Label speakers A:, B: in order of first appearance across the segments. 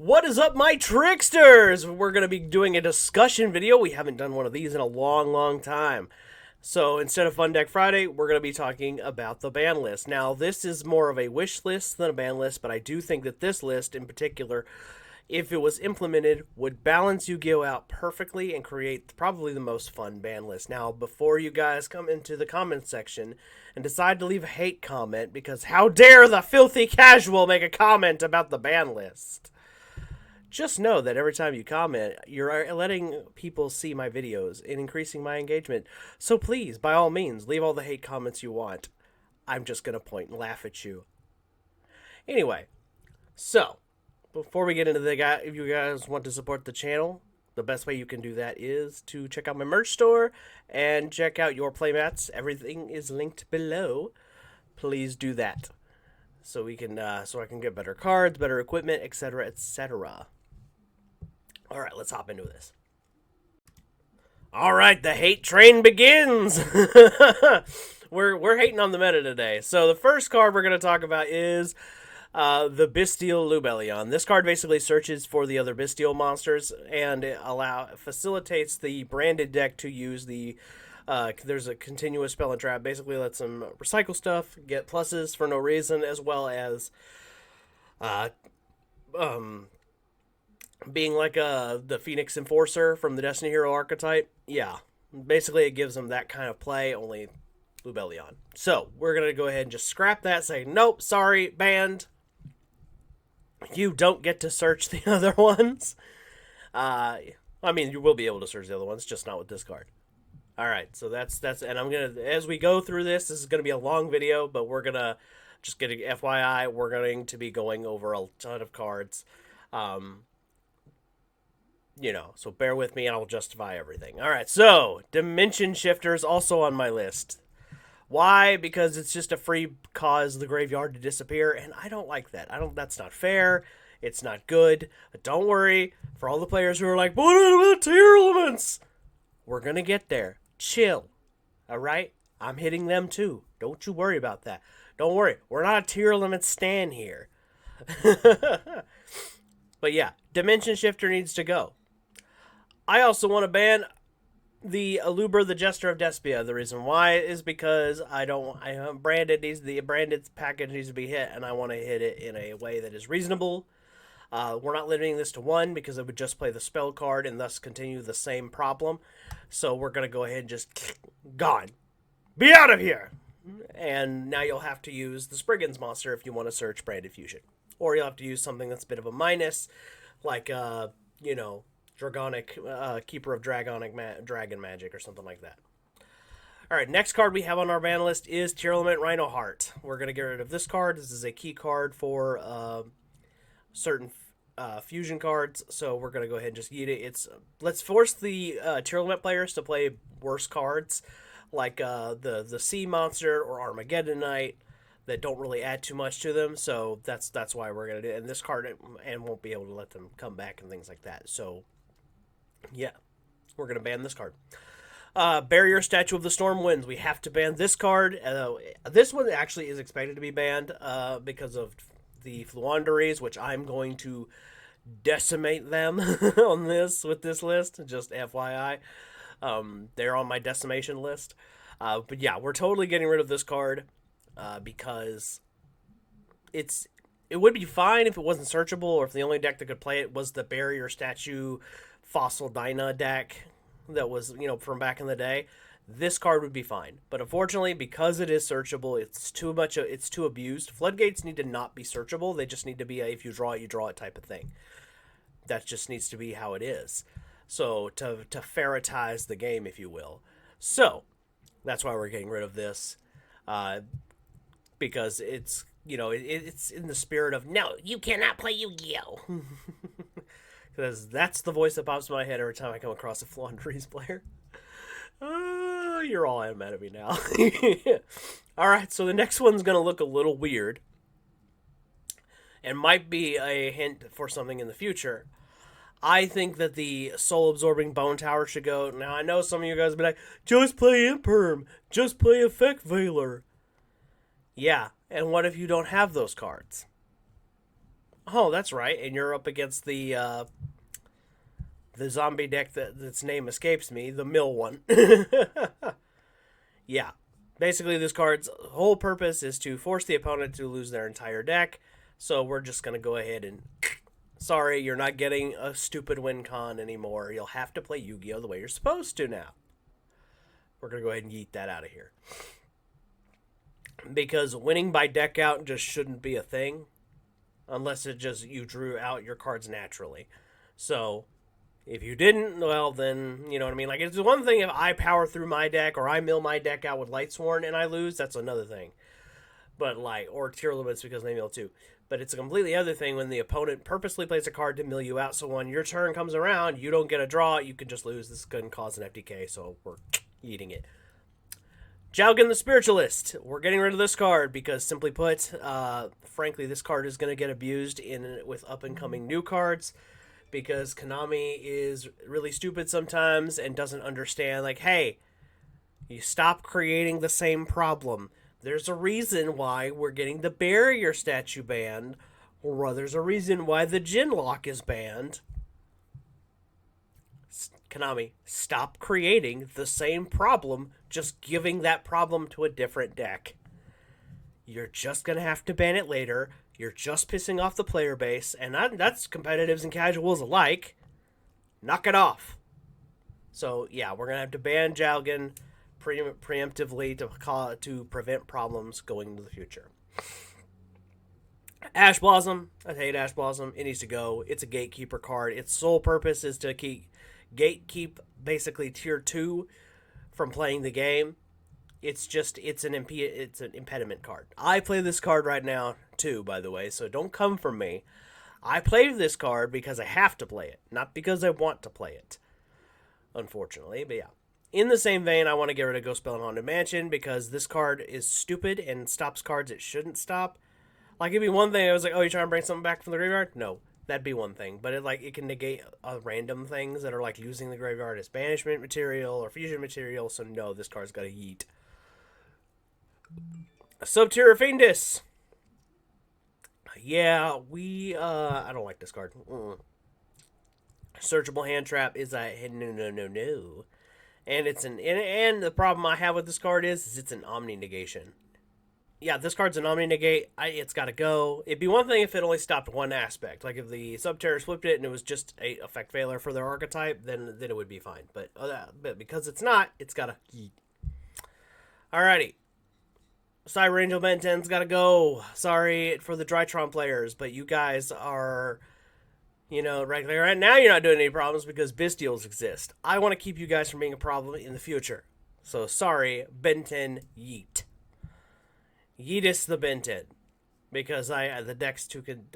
A: What is up, my tricksters? We're going to be doing a discussion video. We haven't done one of these in a long time. So instead of Fun Deck Friday, we're going to be talking about the ban list. Now, this is more of a wish list than a ban list, but I do think that this list in particular, if it was implemented, would balance Yu-Gi-Oh! Out perfectly and create probably the most fun ban list. Now, before you guys come into the comment section and decide to leave a hate comment, because how dare the filthy casual make a comment about the ban list? Just know that every time you comment, you're letting people see my videos and increasing my engagement. So please, by all means, leave all the hate comments you want. I'm just going to point and laugh at you. Anyway, so before we get into the guy, if you guys want to support the channel, the best way you can do that is to check out my merch store and check out your playmats. Everything is linked below. Please do that. So we can, so I can get better cards, better equipment, etc., etc. All right, let's hop into this. All right, the hate train begins. we're hating on the meta today. So the first card we're going to talk about is the Bestial Lubellion. This card basically searches for the other Bestial monsters and it facilitates the branded deck to use the there's a continuous spell and trap. Basically lets them recycle stuff, get pluses for no reason, as well as being like the Phoenix Enforcer from the Destiny Hero archetype. Yeah, basically it gives them that kind of play, only Lubellion. So we're going to go ahead and just scrap that, say, nope, sorry, banned. You don't get to search the other ones. I mean, you will be able to search the other ones, just not with this card. All right, so that's, and I'm going to, as we go through this is going to be a long video, but we're going to, just getting FYI, we're going to be going over a ton of cards. You know, so bear with me and I'll justify everything. All right, so Dimension Shifters also on my list. Why? Because it's just a free cause the graveyard to disappear, and I don't like that. That's not fair. It's not good. But don't worry, for all the players who are like, what about tier elements? We're going to get there. Chill. All right? I'm hitting them too. Don't you worry about that. Don't worry. We're not a tier limit stan here. But yeah, Dimension Shifter needs to go. I also want to ban the Aluber, the Jester of Despia. The reason why is because the branded package needs to be hit, and I want to hit it in a way that is reasonable. We're not limiting this to one because it would just play the spell card and thus continue the same problem. So we're going to go ahead and just gone. Be out of here! And now you'll have to use the Spriggans monster if you want to search Branded Fusion. Or you'll have to use something that's a bit of a minus, like, you know, Dragonic, Keeper of Dragon Magic or something like that. Alright, next card we have on our ban list is Tier Element Rhino Heart. We're going to get rid of this card. This is a key card for certain fusion cards, so we're going to go ahead and just eat it. Let's force the Tier Element players to play worse cards, like the Sea Monster or Armageddon Knight, that don't really add too much to them, so that's why we're going to do it. And this card and won't be able to let them come back and things like that, so yeah, we're going to ban this card. Barrier Statue of the Storm Winds. We have to ban this card. This one actually is expected to be banned because of the Fluanderies, which I'm going to decimate them on with this list, just FYI. They're on my decimation list. But yeah, we're totally getting rid of this card because it would be fine if it wasn't searchable, or if the only deck that could play it was the Barrier Statue Fossil Dyna deck that was, you know, from back in the day. This card would be fine. But unfortunately, because it is searchable, it's too abused. Floodgates need to not be searchable. They just need to be a if you draw it type of thing. That just needs to be how it is. So to ferretize the game, if you will. So that's why we're getting rid of this. Because it's, you know, it's in the spirit of, no, you cannot play Yu-Gi-Oh! Because that's the voice that pops in my head every time I come across a Flaundries player. You're all mad at me now. Alright, so the next one's going to look a little weird. And might be a hint for something in the future. I think that the soul-absorbing Bone Tower should go. Now, I know some of you guys will be like, just play Imperm. Just play Effect Veiler. Yeah, and what if you don't have those cards? Oh, that's right. And you're up against the zombie deck that's name escapes me, the mill one. Yeah. Basically, this card's whole purpose is to force the opponent to lose their entire deck. So we're just going to go ahead and. Sorry, you're not getting a stupid win con anymore. You'll have to play Yu-Gi-Oh! The way you're supposed to now. We're going to go ahead and yeet that out of here. Because winning by deck out just shouldn't be a thing. Unless it just you drew out your cards naturally. So if you didn't, well, then, you know what I mean? Like, it's one thing if I power through my deck or I mill my deck out with Lightsworn and I lose, that's another thing. But, like, or tier limits because they mill too. But it's a completely other thing when the opponent purposely plays a card to mill you out, so when your turn comes around, you don't get a draw, you can just lose. This couldn't cause an FTK, so we're eating it. Jowgen the Spiritualist. We're getting rid of this card because, simply put, frankly, this card is going to get abused with up-and-coming new cards because Konami is really stupid sometimes and doesn't understand, like, hey, you stop creating the same problem. There's a reason why we're getting the barrier statue banned, or there's a reason why the Jin Lock is banned. Konami, stop creating the same problem, just giving that problem to a different deck. You're just going to have to ban it later. You're just pissing off the player base, and that's competitives and casuals alike. Knock it off. So, yeah, we're going to have to ban Jowgen preemptively to prevent problems going into the future. Ash Blossom. I hate Ash Blossom. It needs to go. It's a gatekeeper card. Its sole purpose is to gatekeep basically tier 2 from playing the game. It's an impediment card. I play this card right now too, by the way, so don't come for me. I play this card because I have to play it, not because I want to play it. Unfortunately, but yeah. In the same vein, I want to get rid of Ghost Spell and Haunted Mansion because this card is stupid and stops cards it shouldn't stop. Like, it'd be one thing, I was like, oh, you're trying to bring something back from the graveyard? No, that'd be one thing. But it can negate random things that are like using the graveyard as banishment material or fusion material, so no, this card's got to yeet. Subterra Fiendus. Yeah, I don't like this card. Searchable Hand Trap is no. And and the problem I have with this card is it's an Omni Negation. Yeah, this card's an Omni Negate. It's got to go. It'd be one thing if it only stopped one aspect. Like if the Subterrors flipped it and it was just a effect failure for their archetype, then it would be fine. But because it's not, it's got to yeet. Alrighty. Cyber Angel Ben 10's got to go. Sorry for the Drytron players, but you guys are... right now you're not doing any problems because Bestials exist. I want to keep you guys from being a problem in the future. So, sorry, Ben 10, yeet. Yeetus the Ben 10. Because the deck's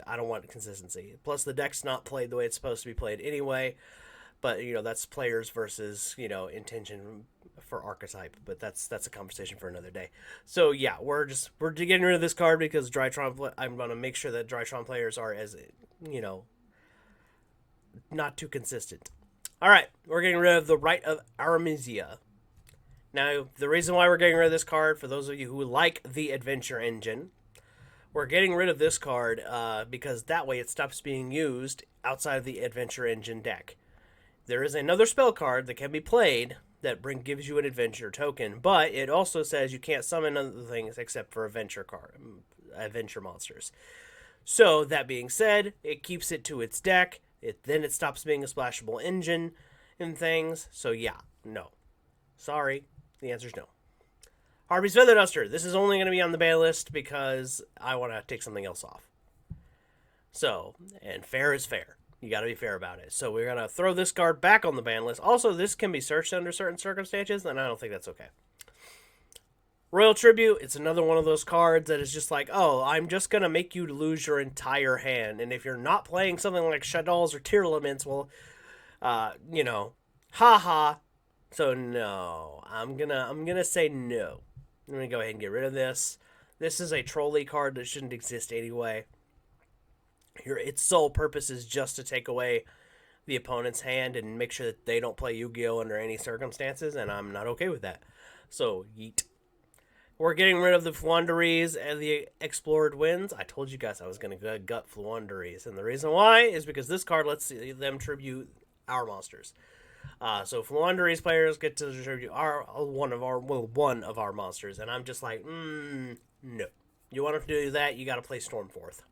A: I don't want consistency. Plus, the deck's not played the way it's supposed to be played anyway. But, that's players versus, intention for archetype. But that's a conversation for another day. So, yeah, we're getting rid of this card because Drytron... I'm going to make sure that Drytron players are as, not too consistent. Alright, we're getting rid of the Rite of Aramisia. Now, the reason why we're getting rid of this card, for those of you who like the Adventure Engine, we're getting rid of this card because that way it stops being used outside of the Adventure Engine deck. There is another spell card that can be played that gives you an Adventure token, but it also says you can't summon other things except for Adventure monsters. So, that being said, it keeps it to its deck. Then it stops being a splashable engine and things. So yeah, no. Sorry. The answer's no. Harpy's Feather Duster. This is only going to be on the ban list because I want to take something else off. So, and fair is fair. You got to be fair about it. So we're going to throw this card back on the ban list. Also, this can be searched under certain circumstances, and I don't think that's okay. Royal Tribute, it's another one of those cards that is just like, oh, I'm just going to make you lose your entire hand. And if you're not playing something like Shaddolls or Tear Laments, well, haha. So no, I'm gonna say no. I'm going to go ahead and get rid of this. This is a trolley card that shouldn't exist anyway. Its sole purpose is just to take away the opponent's hand and make sure that they don't play Yu-Gi-Oh! Under any circumstances, and I'm not okay with that. So, yeet. We're getting rid of the Fluanderies and the Explored Winds. I told you guys I was going to gut Fluanderies, and the reason why is because this card lets them tribute our monsters. So Fluanderies players get to tribute one of our monsters, and I'm just like, no. You want to do that, you got to play Stormforth.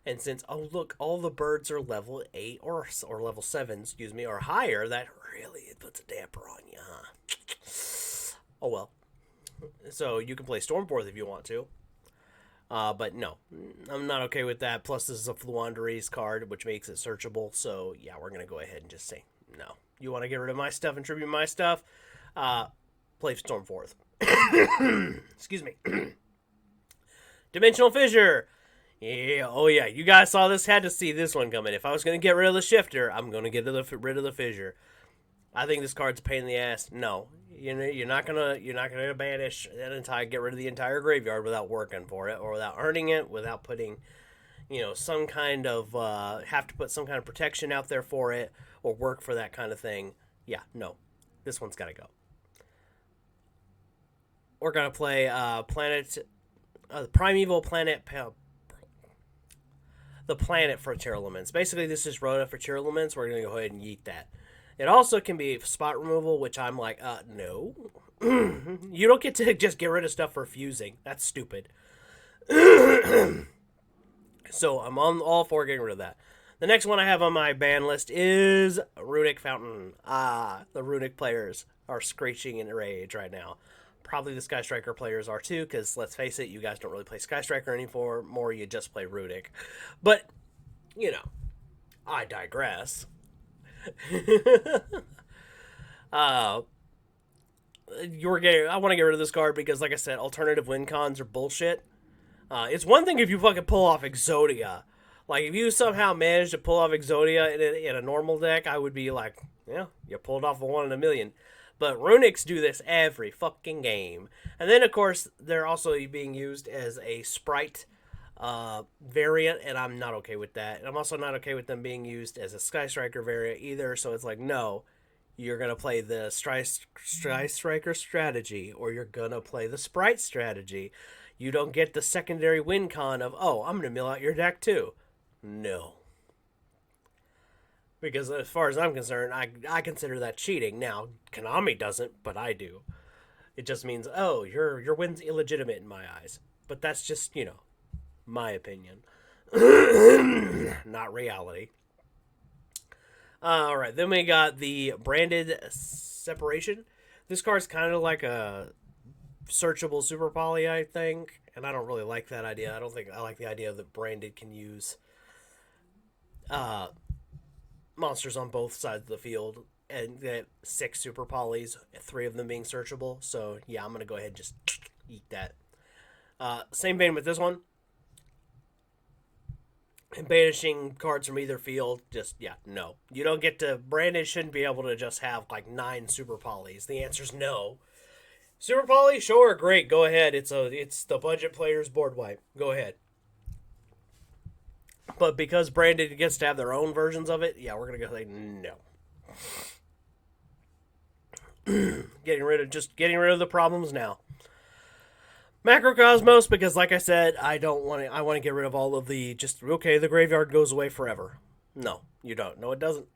A: And since, oh look, all the birds are level 8 or level 7, excuse me, or higher, that really puts a damper on you, huh? Oh well. So you can play Stormforth if you want to. But no, I'm not okay with that. Plus, this is a Fluanderies card, which makes it searchable. So yeah, we're going to go ahead and just say no. You want to get rid of my stuff and tribute my stuff? Play Stormforth. Excuse me. Dimensional Fissure. Yeah, oh yeah, you guys saw this, had to see this one coming. If I was going to get rid of the Shifter, I'm going to get rid of the Fissure. I think this card's a pain in the ass. No, you're not gonna banish get rid of the entire graveyard without working for it, or without earning it, without putting, some kind of have to put some kind of protection out there for it, or work for that kind of thing. Yeah, no, this one's got to go. We're gonna play the Primeval Planet. The planet for Cheruliments. Basically, this is Rhoda for Cheruliments. We're going to go ahead and yeet that. It also can be spot removal, which I'm like, no. You don't get to just get rid of stuff for fusing. That's stupid. So I'm on all for getting rid of that. The next one I have on my ban list is Runic Fountain. The Runic players are screeching in rage right now. Probably the Sky Striker players are too, because let's face it, you guys don't really play Sky Striker anymore. More, you just play Runic. But, I digress. I want to get rid of this card because, like I said, alternative win cons are bullshit. It's one thing if you fucking pull off Exodia. Like, if you somehow manage to pull off Exodia in a normal deck, I would be like, yeah, you pulled off a 1 in a million. But Runics do this every fucking game. And then, of course, they're also being used as a sprite variant, and I'm not okay with that. And I'm also not okay with them being used as a Sky Striker variant either, so it's like, no, you're going to play the Sky Striker strategy, or you're going to play the sprite strategy. You don't get the secondary win con of, oh, I'm going to mill out your deck too. No. Because as far as I'm concerned, I consider that cheating. Now, Konami doesn't, but I do. It just means, oh, your win's illegitimate in my eyes. But that's just, my opinion. Not reality. Alright, then we got the Branded Separation. This card's kind of like a searchable Super Poly, I think. And I don't really like that idea. I don't think I like the idea that Branded can use monsters on both sides of the field and get 6 Super Polys, 3 of them being searchable. So yeah, I'm gonna go ahead and just eat that. Same vein with this one. And banishing cards from either field, just yeah, no. You don't get to. Brandon shouldn't be able to just have like 9 Super Polys. The answer's no. Super Poly, sure, great, go ahead. It's the budget player's board wipe. Go ahead. But because Branded gets to have their own versions of it, yeah, we're gonna go like no. getting rid of the problems now. Macrocosmos, because like I said, I want to get rid of all of the the graveyard goes away forever. No, you don't. No, it doesn't.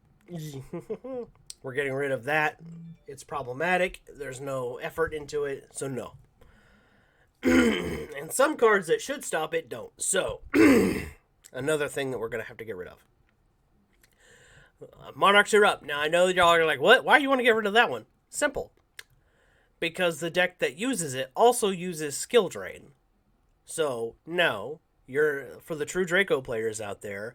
A: We're getting rid of that. It's problematic. There's no effort into it, so no. And some cards that should stop it don't. So another thing that we're going to have to get rid of. Monarchs are up. Now, I know that y'all are like, what? Why do you want to get rid of that one? Simple. Because the deck that uses it also uses Skill Drain. So, no, for the true Draco players out there,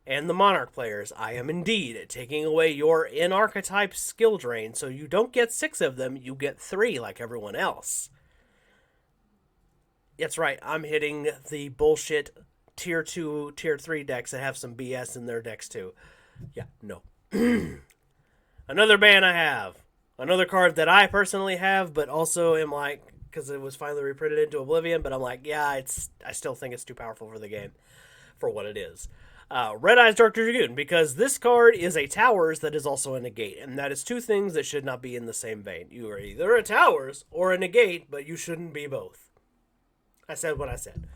A: and the Monarch players, I am indeed taking away your in-archetype Skill Drain, so you don't get 6 of them, you get 3 like everyone else. That's right, I'm hitting the bullshit Tier 2, Tier 3 decks that have some BS in their decks too. Yeah, no. Another ban I have. Another card that I personally have, but also am like, because it was finally reprinted into Oblivion, but I'm like, yeah, I still think it's too powerful for the game, for what it is. Red Eyes Dark Dragoon, because this card is a Towers that is also a negate, and that is two things that should not be in the same vein. You are either a Towers or a negate, but you shouldn't be both. I said what I said.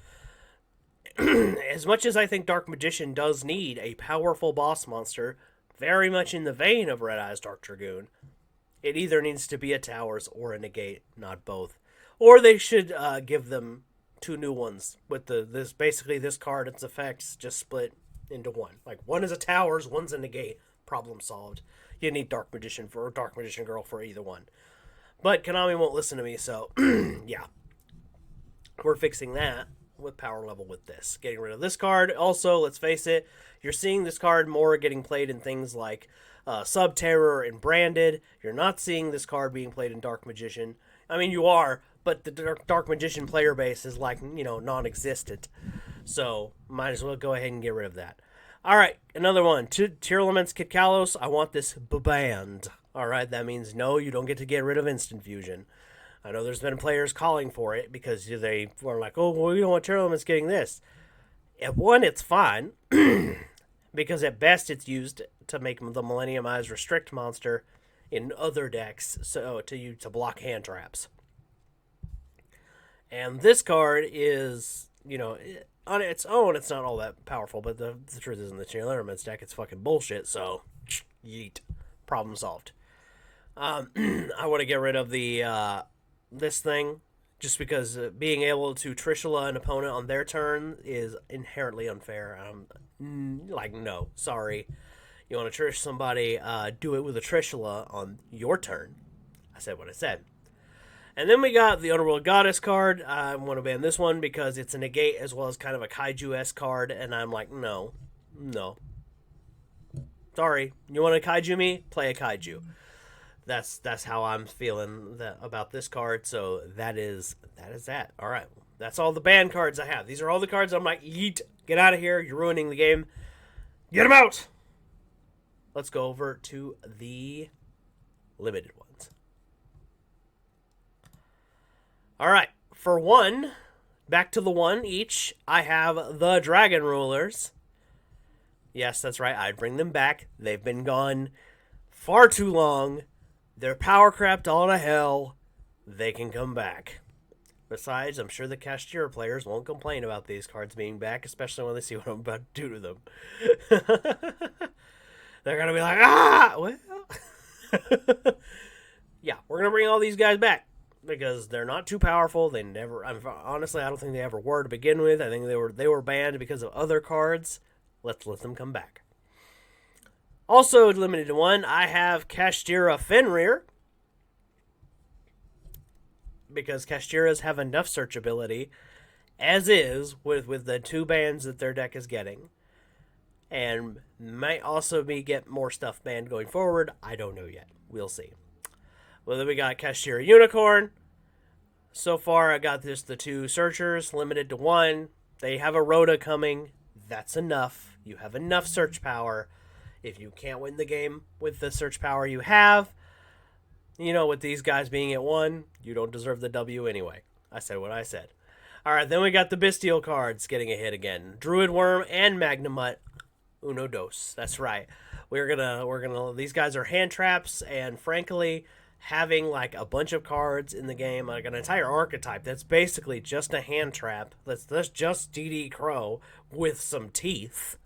A: As much as I think Dark Magician does need a powerful boss monster, very much in the vein of Red Eyes Dark Dragoon, it either needs to be a Towers or a negate, not both. Or they should give them two new ones with this card, its effects just split into one. Like one is a Towers, one's a negate. Problem solved. You need Dark Magician or Dark Magician Girl for either one. But Konami won't listen to me, so yeah. We're fixing that with power level with this. Getting rid of this card. Also, let's face it, you're seeing this card more getting played in things like Sub-Terror and Branded. You're not seeing this card being played in Dark Magician. I mean, you are, but the Dark Magician player base is like, non-existent. So, might as well go ahead and get rid of that. Alright, another one. Tearlaments Kid Kalos. I want this banned. Alright, that means no, you don't get to get rid of Instant Fusion. I know there's been players calling for it because they were like, oh, well, we don't want Tearlaments getting this. At one, it's fine. Because at best, it's used to make the Millennium Eyes Restrict monster in other decks to block hand traps. And this card is, on its own, it's not all that powerful, but the truth is in the Tearlaments deck, it's fucking bullshit, so yeet. Problem solved. I want to get rid of the this thing, just because being able to Trishula an opponent on their turn is inherently unfair. No, sorry. You want to Trish somebody, do it with a Trishula on your turn. I said what I said. And then we got the Underworld Goddess card. I want to ban this one because it's a negate as well as kind of a Kaiju-esque card, and I'm like, no. Sorry. You want to Kaiju me? Play a Kaiju. That's how I'm feeling about this card. So that is that. All right, that's all the ban cards I have. These are all the cards I'm like, yeet, get out of here. You're ruining the game. Get them out. Let's go over to the limited ones. All right, for one, back to the one each. I have the Dragon Rulers. Yes, that's right. I'd bring them back. They've been gone far too long. They're power crapped all to hell. They can come back. Besides, I'm sure the Kashtira players won't complain about these cards being back, especially when they see what I'm about to do to them. They're going to be like, well. Yeah, we're going to bring all these guys back because they're not too powerful. Honestly, I don't think they ever were to begin with. I think they were banned because of other cards. Let's let them come back. Also limited to one, I have Kashtira Fenrir. Because Kashtiras have enough searchability, as is, with the two bans that their deck is getting. And might also get more stuff banned going forward. I don't know yet. We'll see. Well, then we got Kashtira Unicorn. So far, I got the two searchers, limited to one. They have a Rhoda coming. That's enough. You have enough search power. If you can't win the game with the search power you have, with these guys being at one, you don't deserve the W anyway. I said what I said. All right, then we got the Bestial cards getting a hit again. Druid Worm and Magnemut. Uno dos. That's right. These guys are hand traps, and frankly, having like a bunch of cards in the game, like an entire archetype that's basically just a hand trap. That's just DD Crow with some teeth.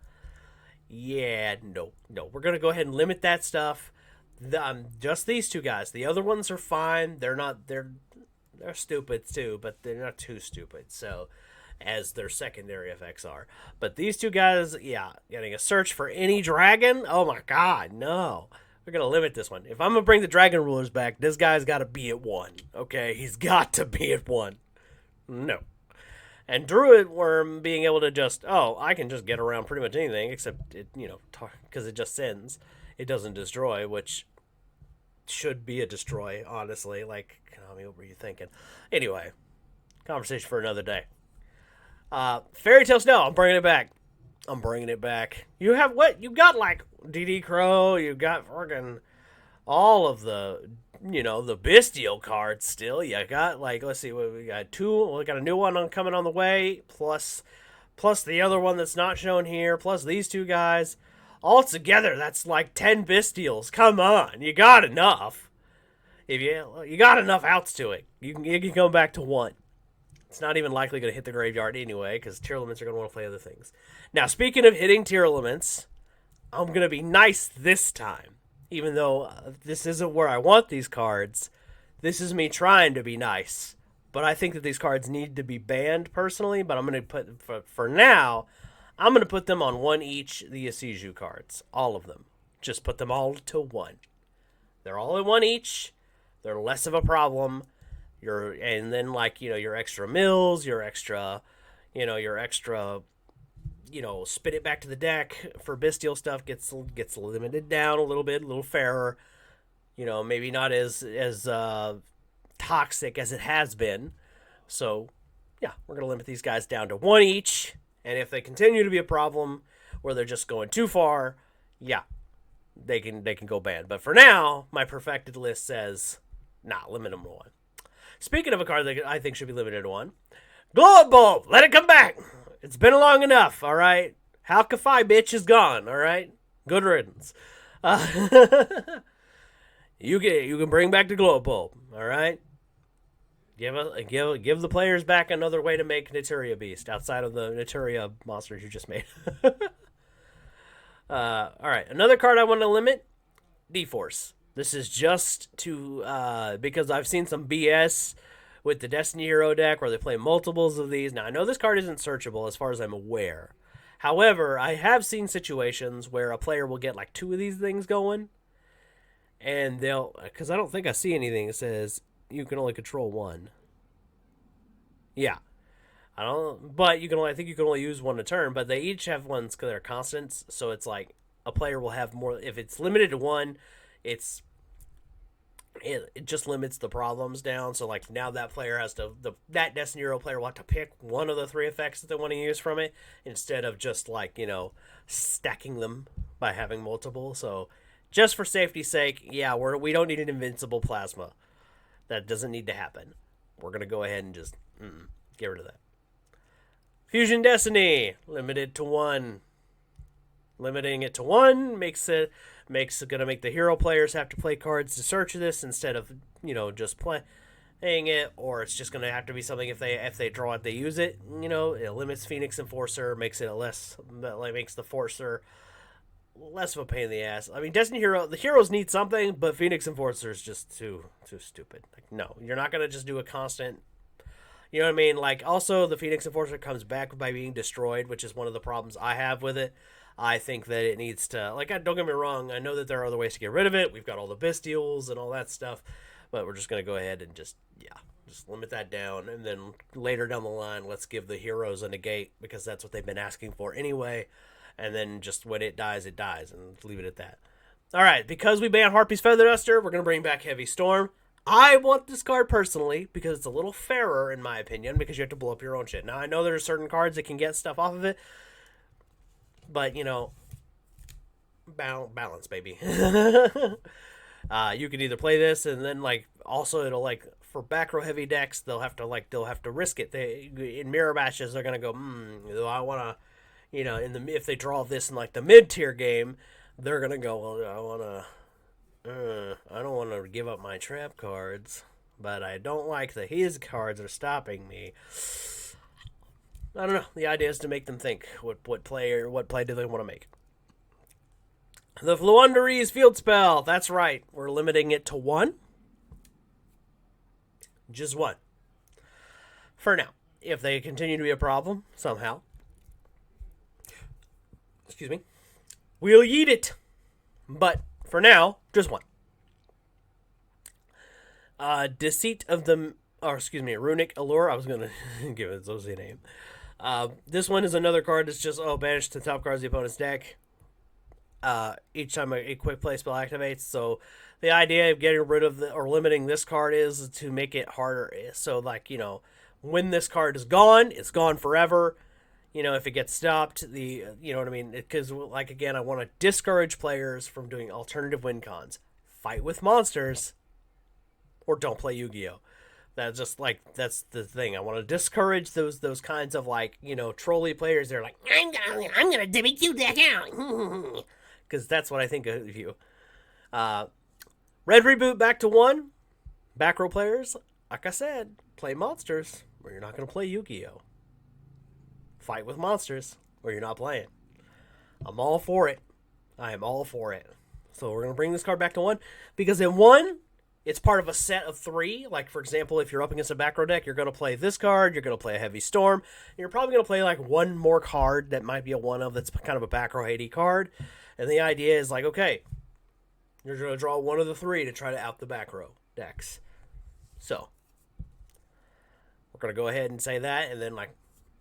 A: Yeah, no. We're gonna go ahead and limit that stuff. Just these two guys. The other ones are fine. They're stupid too, but they're not too stupid. So, as their secondary effects are. But these two guys, yeah, getting a search for any dragon. Oh my God, no. We're gonna limit this one. If I'm gonna bring the Dragon Rulers back, this guy's got to be at one. Okay, he's got to be at one. No. And Druid Worm being able to I can just get around pretty much anything except it, because it just sends. It doesn't destroy, which should be a destroy, honestly. Like, Konami, what were you thinking? Anyway, conversation for another day. Fairy Tale Snow, I'm bringing it back. You have what? You got like DD Crow, you got fucking all of the, the Bestial cards still. You got let's see, what we got we got a new one coming on the way, plus plus the other one that's not shown here, plus these two guys. All together, that's like 10 Bestials. Come on, you got enough. If you got enough outs to it, you can go back to one. It's not even likely going to hit the graveyard anyway, because tier elements are going to want to play other things. Now, speaking of hitting tier elements, I'm going to be nice this time. Even though this isn't where I want these cards, this is me trying to be nice. But I think that these cards need to be banned personally, but I'm going to put, for now, I'm going to put them on one each, the yugioh cards. All of them. Just put them all to one. They're all in one each. They're less of a problem. And then, like, your extra mills, your extra, spit it back to the deck for bestial stuff gets limited down a little bit, a little fairer. Maybe not as toxic as it has been. So, yeah, we're going to limit these guys down to one each. And if they continue to be a problem where they're just going too far, yeah, they can go banned. But for now, my perfected list says, limit them to one. Speaking of a card that I think should be limited to one, Glow Bulb, let it come back. It's been long enough, all right? Halka-Fi bitch is gone, all right? Good riddance. You can bring back the Glow Bulb, all right? Give the players back another way to make Naturia Beast outside of the Naturia monsters you just made. All right, another card I want to limit, D-Force. This is just to because I've seen some BS with the Destiny Hero deck where they play multiples of these. Now, I know this card isn't searchable as far as I'm aware. However, I have seen situations where a player will get like two of these things going, and because I don't think I see anything that says you can only control one. Yeah. But I think you can only use one a turn, but they each have ones that are constants, so it's like a player will have more. If it's limited to one, it just limits the problems down. So like now that player has that Destiny Hero player will have to pick one of the three effects that they want to use from it instead of just like, stacking them by having multiple. So just for safety's sake, yeah, we don't need an invincible plasma. That doesn't need to happen. We're going to go ahead and just get rid of that. Fusion Destiny, limited to one. Limiting it to one makes it going to make the hero players have to play cards to search this instead of, just playing it, or it's just going to have to be something if they draw it, they use it. It limits Phoenix Enforcer, makes it makes the Forcer less of a pain in the ass. I mean, Destiny Hero, the heroes need something, but Phoenix Enforcer is just too stupid. Like, no, you're not going to just do a constant. You know what I mean? Like, also, the Phoenix Enforcer comes back by being destroyed, which is one of the problems I have with it. I think that it needs to, don't get me wrong, I know that there are other ways to get rid of it. We've got all the Bestials and all that stuff, but we're just going to go ahead and just limit that down. And then later down the line, let's give the heroes a negate, because that's what they've been asking for anyway. And then just when it dies, and leave it at that. All right, because we banned Harpy's Feather Duster, we're going to bring back Heavy Storm. I want this card personally because it's a little fairer, in my opinion, because you have to blow up your own shit. Now, I know there are certain cards that can get stuff off of it, but, balance, baby. You can either play this, and then, also it'll, for back row heavy decks, they'll have to risk it. In mirror matches, they're going to go, do I want to, if they draw this in, the mid-tier game, they're going to go, well, I don't want to give up my trap cards, but I don't like that his cards are stopping me. I don't know. The idea is to make them think what play do they want to make. The Floowandereeze Field Spell. That's right. We're limiting it to one. Just one. For now. If they continue to be a problem, somehow. Excuse me. We'll yeet it. But for now, just one. Deceit of the... Runic Allure. I was going to give it a name. This one is another card that's just, banish the top cards of the opponent's deck. Each time a quick play spell activates. So the idea of getting rid of or limiting this card is to make it harder. So, when this card is gone, it's gone forever. If it gets stopped, you know what I mean? Because, again, I want to discourage players from doing alternative win cons. Fight with monsters, or don't play Yu-Gi-Oh! That's just like that's the thing. I want to discourage those kinds of like trolley players. They're like, I'm gonna dimmy you deck out because that's what I think of you. Uh, Red reboot back to 1. Back row players, like I said, play monsters or you're not gonna play Yu-Gi-Oh. Fight with monsters or you're not playing. I'm all for it. I am all for it. So we're gonna bring this card back to 1 because in 1. It's part of a set of 3. Like, for example, if you're up against a back row deck, you're going to play this card, you're going to play a Heavy Storm, and you're probably going to play, like, one more card that might be a 1-of that's kind of a back row Haiti card. And the idea is, like, okay, you're going to draw one of the 3 to try to out the back row decks. So, we're going to go ahead and say that, and then, like,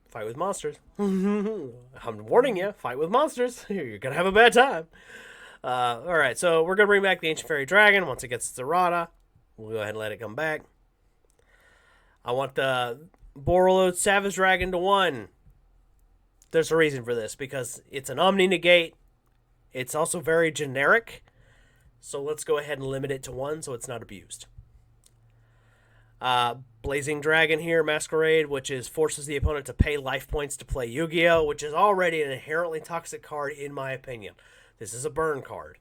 A: fight with monsters. I'm warning you, fight with monsters. You're going to have a bad time. Alright, so we're going to bring back the Ancient Fairy Dragon once it gets its errata. We'll go ahead and let it come back. I want the Borreload Savage Dragon to 1. There's a reason for this, because it's an Omni Negate. It's also very generic. So let's go ahead and limit it to 1 so it's not abused. Blazing Dragon here, Masquerade, which forces the opponent to pay life points to play Yu-Gi-Oh!, which is already an inherently toxic card in my opinion. This is a burn card.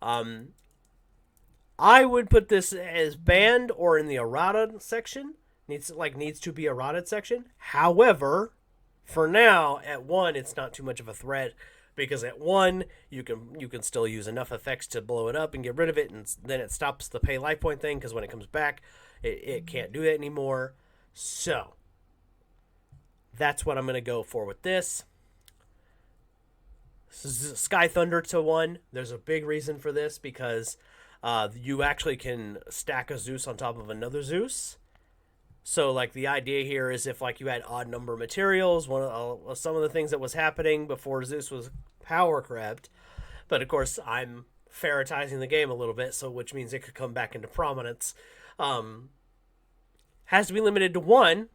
A: I would put this as banned or in the errata section. Needs to be errata section. However, for now, at 1, it's not too much of a threat because at 1, you can still use enough effects to blow it up and get rid of it, and then it stops the pay life point thing because when it comes back, it can't do that anymore. So, that's what I'm going to go for with this. Sky Thunder to 1. There's a big reason for this because you actually can stack a Zeus on top of another Zeus. So, like, the idea here is if, like, you had odd number materials, some of the things that was happening before Zeus was power crept. But, of course, I'm ferretizing the game a little bit, so which means it could come back into prominence. Has to be limited to 1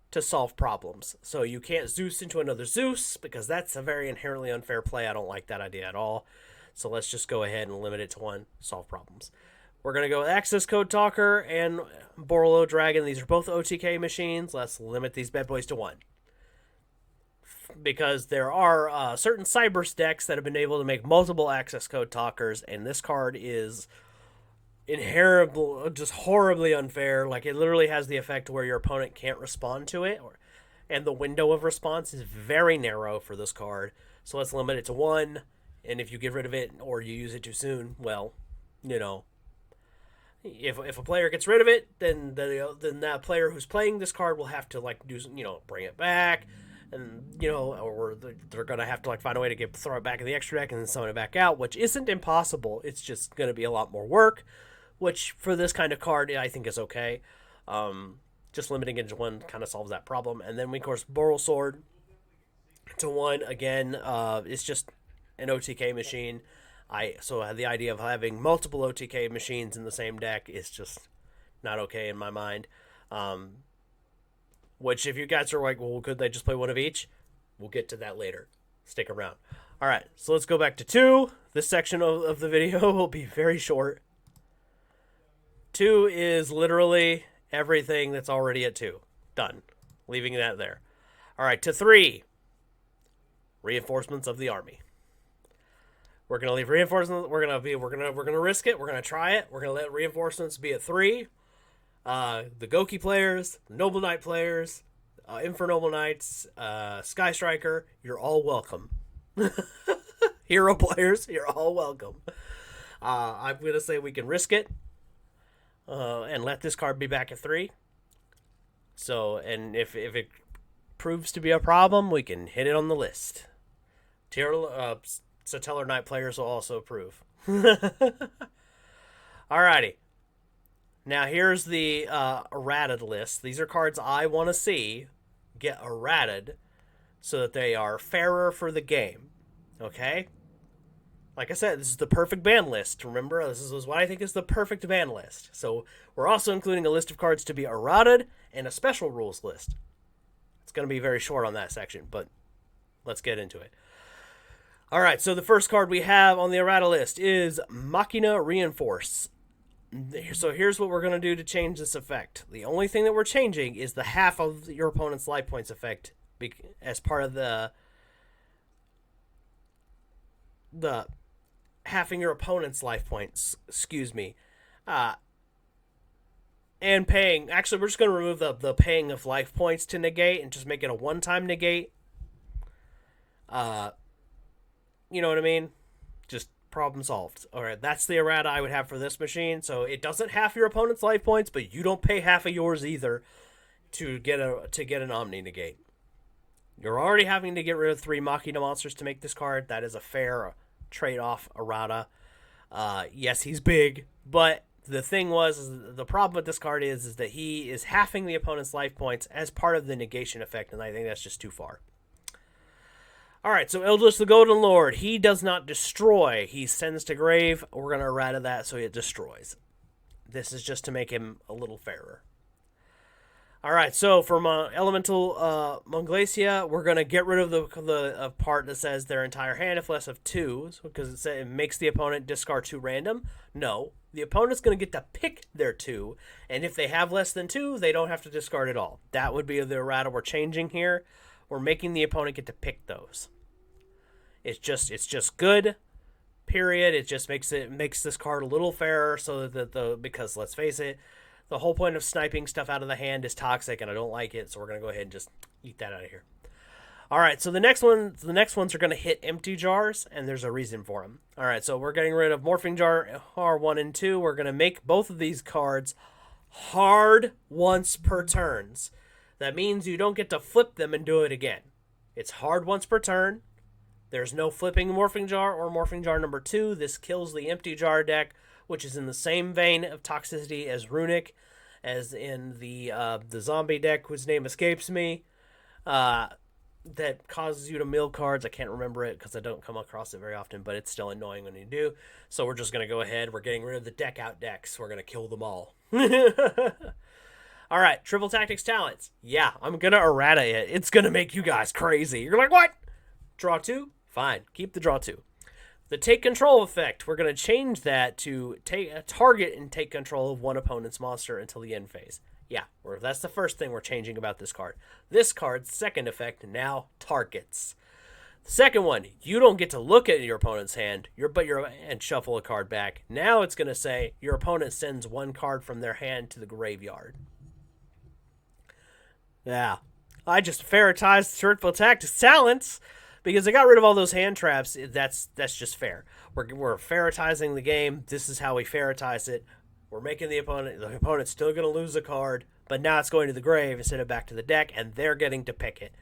A: to solve problems. So you can't Zeus into another Zeus because that's a very inherently unfair play. I don't like that idea at all. So let's just go ahead and limit it to 1, solve problems. We're going to go with Access Code Talker and Borrelo Dragon. These are both OTK machines. Let's limit these bad boys to 1. Because there are certain Cybers decks that have been able to make multiple Access Code Talkers, and this card is inherently just horribly unfair. Like, it literally has the effect where your opponent can't respond to it, and the window of response is very narrow for this card. So let's limit it to 1, and if you get rid of it or you use it too soon, well, if a player gets rid of it, then that player who's playing this card will have to bring it back, and or they're gonna have to find a way to throw it back in the extra deck and then summon it back out, which isn't impossible. It's just gonna be a lot more work, which for this kind of card I think is okay. Just limiting it to 1 kind of solves that problem. And then we, of course, Boral Sword to 1 again. It's just an OTK machine. So the idea of having multiple OTK machines in the same deck is just not okay in my mind. Which, if you guys are like, well, could they just play 1 of each? We'll get to that later. Stick around. All right, so let's go back to 2. This section of the video will be very short. 2 is literally everything that's already at 2. Done. Leaving that there. All right, to 3. Reinforcements of the army. We're gonna leave reinforcements. We're gonna risk it. We're gonna try it. We're gonna let reinforcements be at 3. The Goki players, the Noble Knight players, Infernoble Knights, Sky Striker, you're all welcome. Hero players, you're all welcome. I'm gonna say we can risk it and let this card be back at 3. So, and if it proves to be a problem, we can hit it on the list. Satellar Knight players will also approve. Alrighty. Now here's the errated list. These are cards I want to see get errated so that they are fairer for the game. Okay? Like I said, this is the perfect ban list. Remember, this is what I think is the perfect ban list. So we're also including a list of cards to be errated and a special rules list. It's going to be very short on that section, but let's get into it. All right, so the first card we have on the errata list is Machina Reinforce. So here's what we're going to do to change this effect. The only thing that we're changing is the half of your opponent's life points effect as part of the halving your opponent's life points. Excuse me. Uh, and paying. Actually, we're just going to remove the paying of life points to negate and just make it a one-time negate. Uh, you know what I mean? Just problem solved. All right, that's the errata I would have for this machine. So it doesn't half your opponent's life points, but you don't pay half of yours either to get an Omni negate. You're already having to get rid of 3 Machina monsters to make this card. That is a fair trade-off errata. Yes, he's big, but the thing was, the problem with this card is that he is halving the opponent's life points as part of the negation effect, and I think that's just too far. Alright, so Eldritch the Golden Lord, he does not destroy. He sends to grave. We're going to errata that so it destroys. This is just to make him a little fairer. Alright, so for Elemental Monglacia, we're going to get rid of the part that says their entire hand if less of 2, because it makes the opponent discard 2 random. No, the opponent's going to get to pick their 2, and if they have less than 2, they don't have to discard at all. That would be the errata we're changing here. We're making the opponent get to pick those. It's just good, period. It just makes this card a little fairer so that because let's face it, the whole point of sniping stuff out of the hand is toxic and I don't like it, so we're gonna go ahead and just eat that out of here. Alright, so the next ones are gonna hit empty jars, and there's a reason for them. Alright, so we're getting rid of Morphing Jar R1 and 2. We're gonna make both of these cards hard once per turns. That means you don't get to flip them and do it again. It's hard once per turn. There's no flipping Morphing Jar or Morphing Jar number 2. This kills the Empty Jar deck, which is in the same vein of toxicity as Runic, as in the zombie deck whose name escapes me, that causes you to mill cards. I can't remember it because I don't come across it very often, but it's still annoying when you do. So we're just going to go ahead. We're getting rid of the deck out decks. We're going to kill them all. All right, Triple Tactics Talents. Yeah, I'm going to errata it. It's going to make you guys crazy. You're like, what? Draw 2? Fine. Keep the draw 2. The Take Control effect, we're going to change that to target and take control of one opponent's monster until the end phase. Yeah, that's the first thing we're changing about this card. This card's second effect now targets. The second one, you don't get to look at your opponent's hand, and shuffle a card back. Now it's going to say your opponent sends 1 card from their hand to the graveyard. Yeah, I just ferretized Triple Tactics Talents because I got rid of all those hand traps. That's just fair. We're ferretizing the game. This is how we ferretize it. We're making the opponent's still going to lose a card, but now it's going to the grave instead of back to the deck, and they're getting to pick it.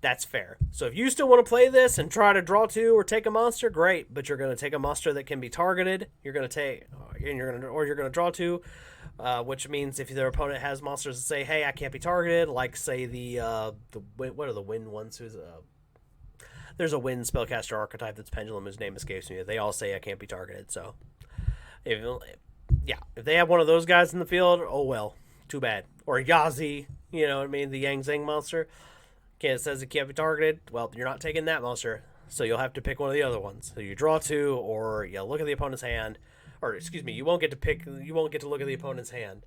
A: That's fair. So if you still want to play this and try to draw 2 or take a monster, great, but you're going to take a monster that can be targeted. You're going to draw 2. Which means if their opponent has monsters that say, "Hey, I can't be targeted," like say what are the wind ones? There's a wind spellcaster archetype that's Pendulum, whose name escapes me. They all say I can't be targeted. So, if they have one of those guys in the field, oh well, too bad. Or Yazi, you know what I mean, the Yang Zheng monster. It says it can't be targeted. Well, you're not taking that monster, so you'll have to pick one of the other ones. So you draw 2, or you look at the opponent's hand. Or, excuse me, you won't get to look at the opponent's hand.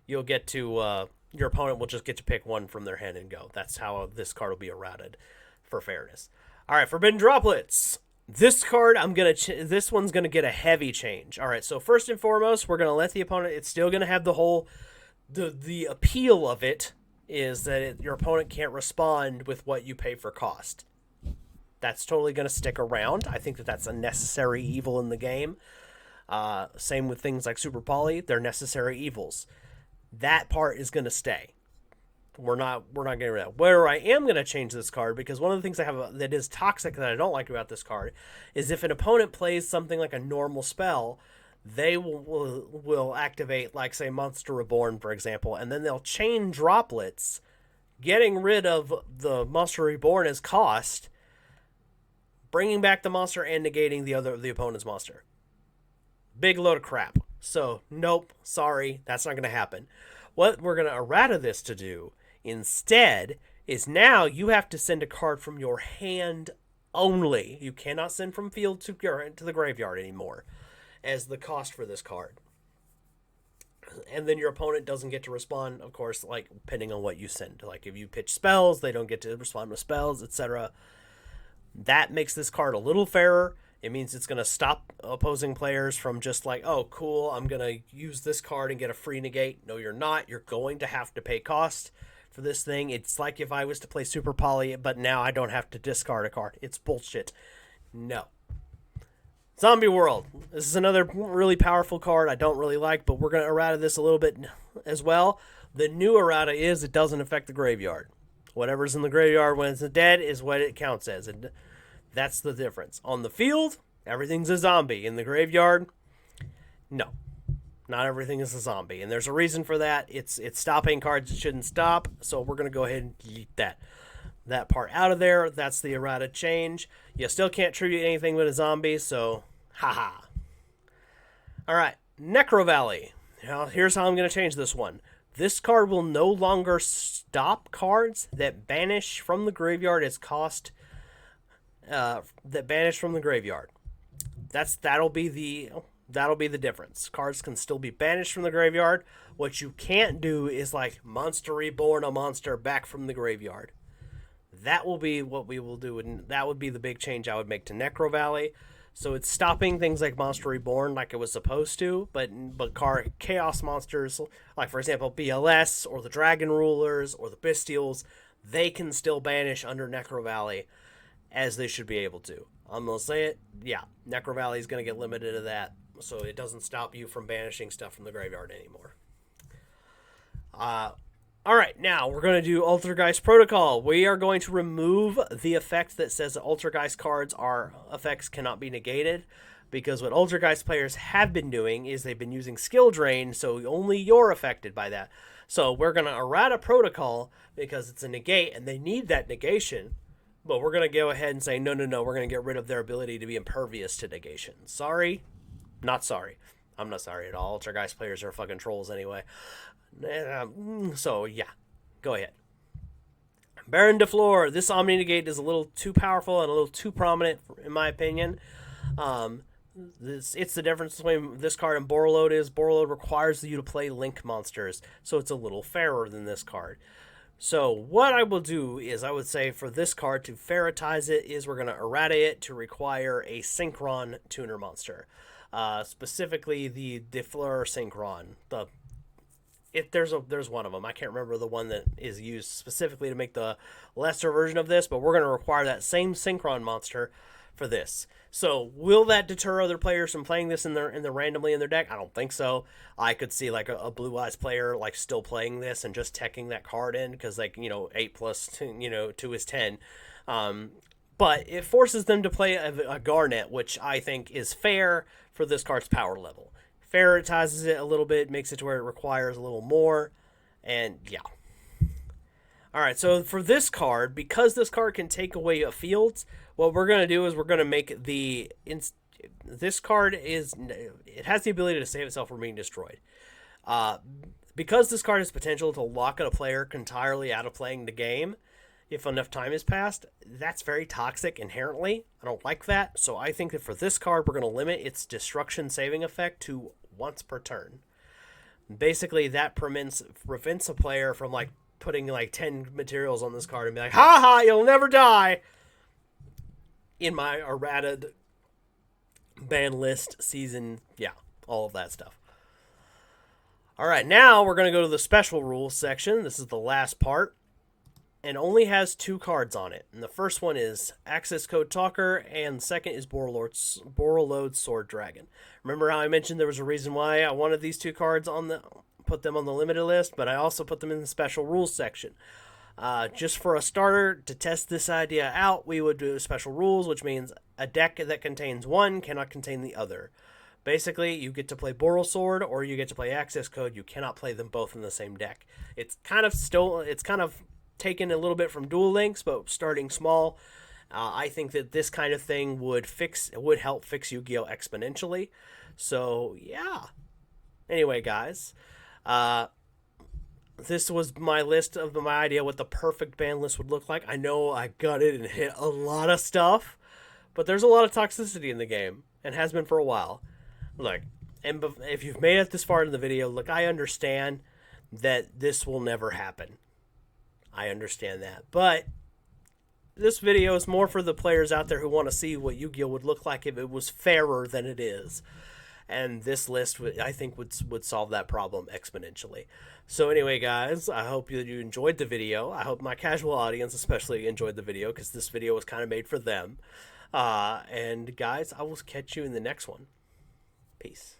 A: You'll get to, your opponent will just get to pick 1 from their hand and go. That's how this card will be errated, for fairness. Alright, Forbidden Droplets. This card, this one's gonna get a heavy change. Alright, so first and foremost, we're gonna let the opponent, it's still gonna have the appeal of it, is that your opponent can't respond with what you pay for cost. That's totally gonna stick around. I think that's a necessary evil in the game. Same with things like Super Poly. They're necessary evils. That part is going to stay. We're not getting rid of that. Where I am going to change this card, because one of the things I have that is toxic that I don't like about this card is if an opponent plays something like a normal spell, they will activate, like, say, Monster Reborn, for example, and then they'll chain droplets, getting rid of the Monster Reborn as cost, bringing back the monster and negating the opponent's monster. Big load of crap. So, nope, sorry, that's not going to happen. What we're going to errata this to do instead is now you have to send a card from your hand only. You cannot send from field to the graveyard anymore as the cost for this card. and then your opponent doesn't get to respond, of course, like, depending on what you send. Like, if you pitch spells, they don't get to respond to spells, etc. That makes this card a little fairer. It means it's going to stop opposing players from just like, oh, cool, I'm going to use this card and get a free negate. No, you're not. You're going to have to pay cost for this thing. It's like if I was to play Super Poly, but now I don't have to discard a card. It's bullshit. No. Zombie World. This is another really powerful card I don't really like, but we're going to errata this a little bit as well. The new errata is it doesn't affect the graveyard. Whatever's in the graveyard when it's dead is what it counts as. And that's the difference. On the field, everything's a zombie. In the graveyard, no. Not everything is a zombie. And there's a reason for that. It's stopping cards it shouldn't stop. So we're going to go ahead and delete that part out of there. That's the errata change. You still can't tribute anything with a zombie, so haha. Alright, Necro Valley. Now here's how I'm going to change this one. This card will no longer stop cards that banish from the graveyard as cost. That banish from the graveyard. That'll be the difference. Cards can still be banished from the graveyard. What you can't do is like Monster Reborn a monster back from the graveyard. That will be what we will do, and that would be the big change I would make to Necro Valley. So it's stopping things like Monster Reborn like it was supposed to, but Chaos monsters, like for example BLS or the Dragon Rulers or the Bestials, they can still banish under Necro Valley, as they should be able to. I'm going to say it, yeah, Necro Valley is going to get limited to that, so it doesn't stop you from banishing stuff from the graveyard anymore. Alright, now we're going to do Altergeist Protocol. We are going to remove the effect that says that Altergeist cards effects cannot be negated, because what Altergeist players have been doing is they've been using Skill Drain, so only you're affected by that. So we're going to errata Protocol because it's a negate, and they need that negation, but we're going to go ahead and say, no, we're going to get rid of their ability to be impervious to negation. Sorry? Not sorry. I'm not sorry at all. Altergeist players are fucking trolls anyway. So, yeah. Go ahead. Baron de Fleur. This Omni Negate is a little too powerful and a little too prominent, in my opinion. It's the difference between this card and Borreload is Borreload requires you to play Link monsters, so it's a little fairer than this card. So what I will do is I would say for this card to ferritize it is we're going to errata it to require a Synchron tuner monster. Specifically the de Fleur Synchron. There's one of them. I can't remember the one that is used specifically to make the lesser version of this, but we're going to require that same Synchron monster for this. So will that deter other players from playing this in their randomly in their deck? I don't think so. I could see like a Blue Eyes player like still playing this and just teching that card in because 8 plus 2, 2 is 10. But it forces them to play a Garnet, which I think is fair for this card's power level. Ferritizes it a little bit, makes it to where it requires a little more, and yeah. Alright, so for this card, because this card can take away a field, what we're going to do is we're going to make this card it has the ability to save itself from being destroyed. Because this card has potential to lock a player entirely out of playing the game, if enough time has passed, that's very toxic inherently. I don't like that, so I think that for this card, we're going to limit its destruction saving effect to once per turn. Basically, that prevents a player from like putting like 10 materials on this card and be like, ha ha, you'll never die! In my errated ban list season, yeah, all of that stuff. Alright, now we're going to go to the special rules section. This is the last part. And only has 2 cards on it. And the first one is Access Code Talker, and the second is Borreload Sword Dragon. Remember how I mentioned there was a reason why I wanted these 2 cards put them on the limited list, but I also put them in the special rules section. Just for a starter, to test this idea out, we would do special rules, which means a deck that contains one cannot contain the other. Basically, you get to play Boral Sword or you get to play Access Code. You cannot play them both in the same deck. It's kind of taken a little bit from Duel Links, but starting small. I think that this kind of thing would help fix Yu-Gi-Oh! Exponentially. So, yeah. Anyway, guys. This was my list of my idea what the perfect ban list would look like. I know I got it and hit a lot of stuff, but there's a lot of toxicity in the game, and has been for a while. Like, And if you've made it this far in the video, look, I understand that this will never happen. I understand that. But this video is more for the players out there who want to see what Yu-Gi-Oh would look like if it was fairer than it is. And this list, I think, would solve that problem exponentially. So anyway, guys, I hope you enjoyed the video. I hope my casual audience especially enjoyed the video, because this video was kind of made for them. And guys, I will catch you in the next one. Peace.